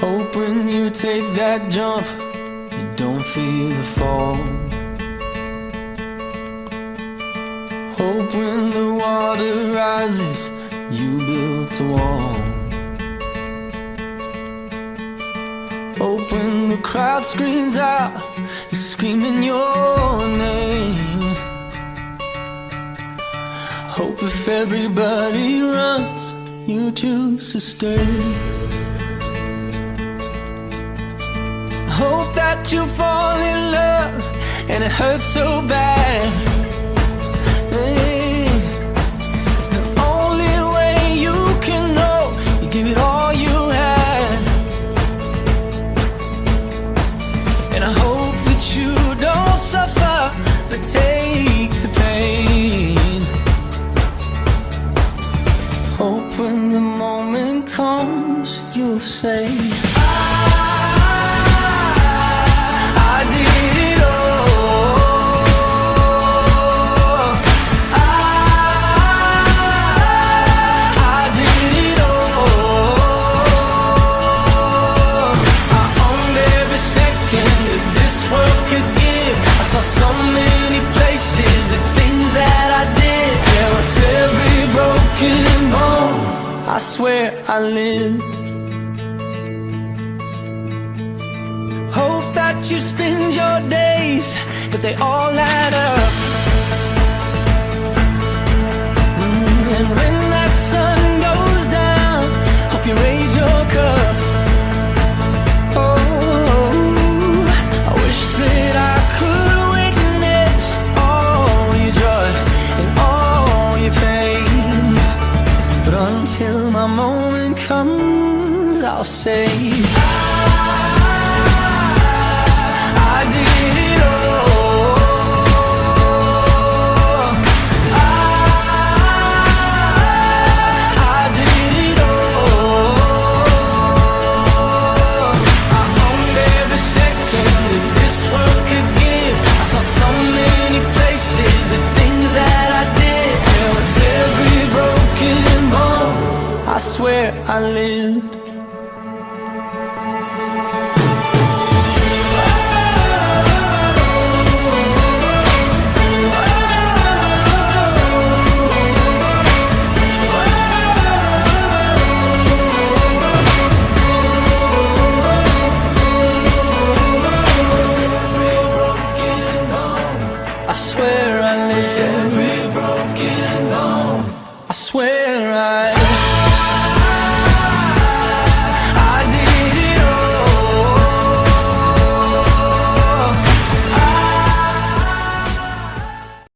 Hope when you take that jump, you don't feel the fall. Hope when the water rises, you built a wall. Hope when the crowd screams out, you're screaming your name. Hope if everybody runs, you choose to stay. Hope that you fall in love and it hurts so bad. Hey, the only way you can know, you give it all you had. And I hope that you don't suffer, but take the pain. Hope when the moment comes, you'll say, I swear I lived. Hope that you spend your days, but they all add up. And when that sun goes down, hope you raise your cup. Oh, I wish that I could witness all your joy and all your pain, but until my moment comes, I'll say, I did it all. I did it all. I owned every second that this world could give. I saw so many places, the things that I did. There was every broken bone, I swear I lived. I swear